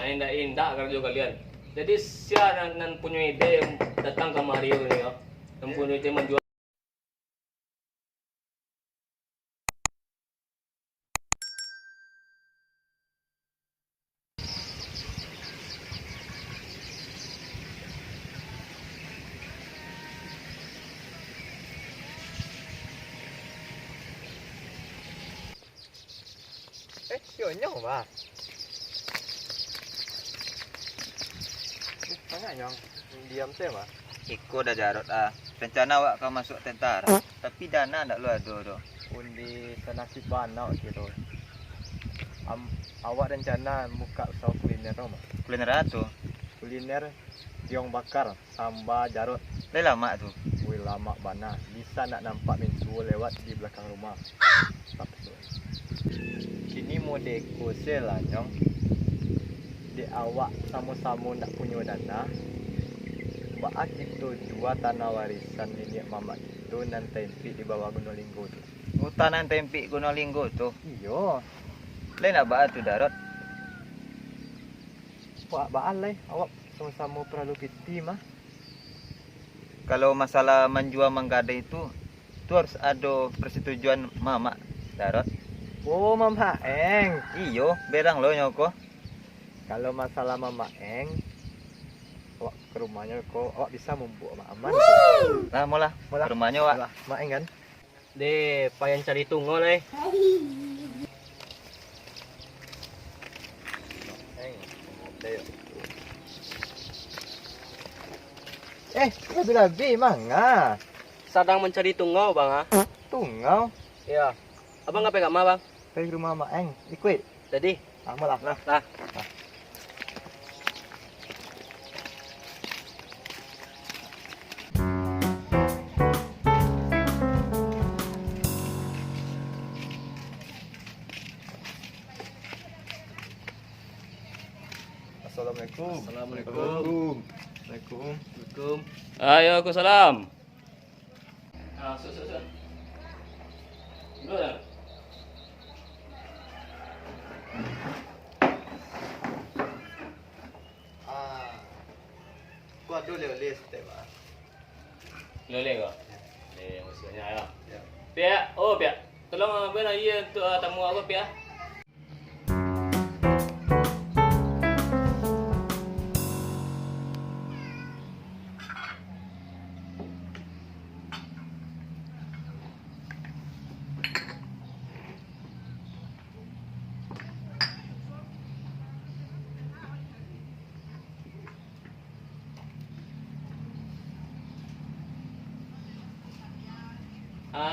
indah kerja kalian. Jadi siapa nan punya ide yang datang ke Mario ini ya, yang punya ide menjual. Nyong ba? Mana nyong? Diam teh mah. Iko dah Jarot rencana awak kau masuk tentara, tapi dana ndak lu ada doh. Undi senasib banau gitu. Awak rencana buka usaha kuliner mah. Kuliner tu, Kuliner tiong bakar samba Jarot. dah lama tu. Wih lama bana. Bisa nak nampak mensuo lewat di belakang rumah. Tak betul. Kini mau deko lah nyong. Di awak sama-sama nak punya dana. Baak itu dua tanah warisan nenek mama itu nan tempi di bawah Gunung Linggo tu. Hutanan tempi Gunung Linggo tu. Iyo. Lain apa tu Darot? Baan lah awak sama-sama perlu piti mah. Kalau masalah menjual menggadai itu harus ada persetujuan mama Darot. Oh mama Eng. Iyo, berang lo nyoko. Kalau masalah mama Eng, awak ke rumahnya kok awak bisa membuat aman. Lah mola, Mola. ke rumahnya wak. Mak Eng kan. De, payah cari tunggu nih. Eng. Ayo. Lebih-lebih mangga. Sedang mencari tunggu bang ha? Tungau. Iya. Abang nggak pegang mah bang? Pergi rumah mak Eng. Ikut. Jadi, Lah. lah. Assalamualaikum. Assalamualaikum. Waalaikumsalam. Ayo, aku salam. Sur. Dulu dah. Buat dulu list tema. Lele kau. Maksudnya ya. Ya. Pia, Pia. Tolong apa nak iya untuk tamu aku Pia.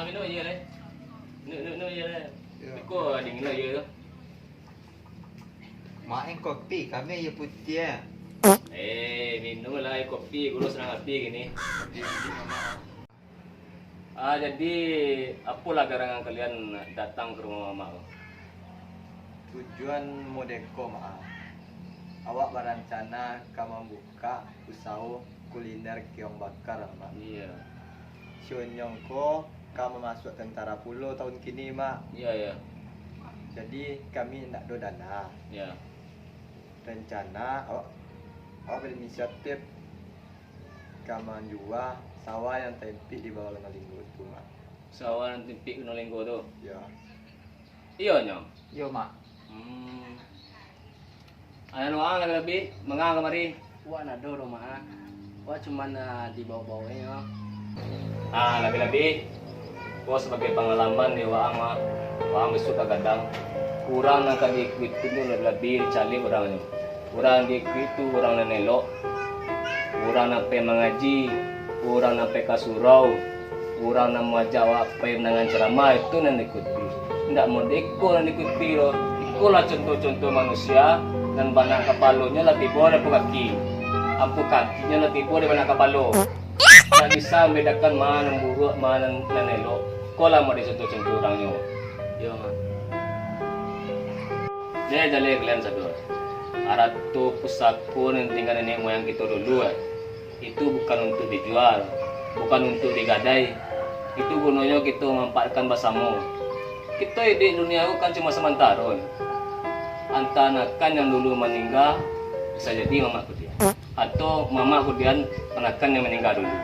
Minum aja lah. Minum aja lah. Kau dingin aja tu. Mak Eng kopi, kami ya putih. Minum lah kopi, gula senang api gini. Jadi apalah garangan kalian datang ke rumah mama? Tujuan Modeko mak. Awak berencana kamu membuka usaha kuliner kiong bakar mak. Iya. Syonyong ko kamu masuk tentara pulau tahun kini mak. Iya. Jadi kami nak do dana. Iya. Rencana awak berinisiatif kamu jual sawah yang tempi di bawah Linggo itu mak. Sawah nanti pik nolenggo tu. Ya. Iya nyong. Yo mak. Ayan wang lebih mengang kemari. Wah nado rumah, wah cuman di bawah-bawahnya. Lebih-lebih gua sebagai pengalaman di Waang besok kadang kurang nak di itu lebih cali orangnya. Kurang di itu orang nak nelok, kurang nak pe mengaji, kurang nak pe kasurau, kurang nak muajawab pe menangan ceramah itu nak ikuti. Tidak mau deko nak ikuti lo. Ikulah contoh-contoh manusia dan banyak kepalonya lebih boleh kaki. Ampu kakinya lebih boleh banyak kepalo. Tak bisa membedakan mana yang buruk, mana yang elok. Kau lah mau dicontoh-contoh orangnya. Ya, man. Jadi kalian sadar. Arat tu pusaka yang tinggal nenek moyang kita dulu. Itu bukan untuk dijual, bukan untuk digadai. Itu gunanya kita memanfaatkan bersama. Kita di dunia itu kan cuma sementara. Antanakan yang dulu meninggal, Bisa jadi mama Kudian. Atau mama Kudian penakan yang meninggal dulu.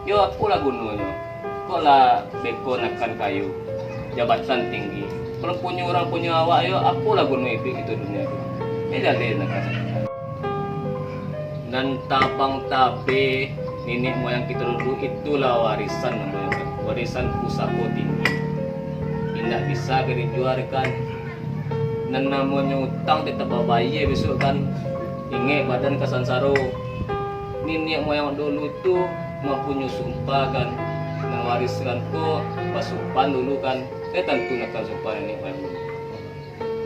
Yo apalah gunanya? Kok lah beko nakan kayu, jabatan tinggi. Kalau punya orang punya awak yo apalah gunanya itu dunia itu. Ini dah lain nakan. Dan tabang tabe nenek moyang kita dulu itulah warisan membayangkan. Warisan pusako tinggi. Tidak bisa dijuarkan. Dan namanya utang tetap bayi besok kan. Ingat badan kasansaro. Nenek moyang dulu tu mempunyai sumpah kan. Dan wariskan ko pasupan dulu kan. Tentu nak sumpah nenek moyang dulu.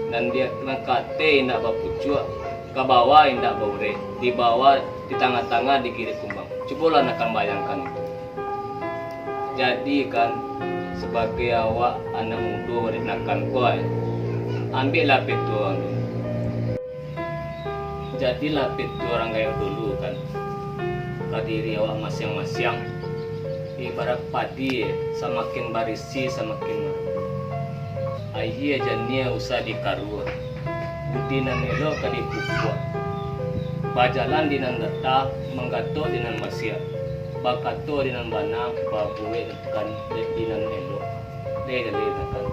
Dan dia nakate tidak bapucuk. Ke bawah tidak baure. Di bawah, di tengah-tengah, di kiri kumbang. Cobalah nak bayangkan itu. Jadi kan sebagai awak anak muda nakan kau, ambillah petua dulu. Jadilah petua orang kayak dulu kan. Kadiri awak masing-masing. Ibarat padi, semakin barisi semakin ayah jania usah dikaruh. Budinan elo kan ikupua. Bajalan dinan data, menggato dinan masia. Bakato dinan banang, babuwe kan dinan elo. Lega kan.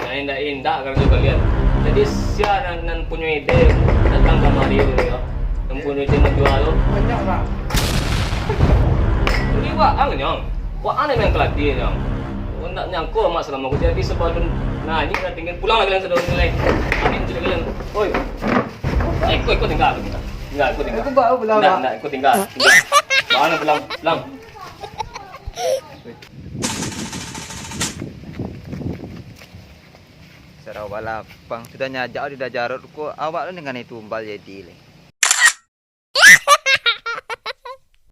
Nah indah kan kalian. Jadi siapa nan punya ide datang kemari ya. Yang punya ide menjual lo. Banyak lah. Ini wah nyong. Wah aneh yang keladi nyong. Nak nyangko masalah mau jadi sebab nah ini kita tinggal pulang lagi sudah nilai. Amin sudah kalian. Oi. Ikut tinggal kita. Enggak, ikut tinggal. Aku bawa pulang. Enggak, ikut tinggal. Mana pulang. Sarawak lapang sudah nyajak di jarut ko awak lu dengan itu tumbal jadi le.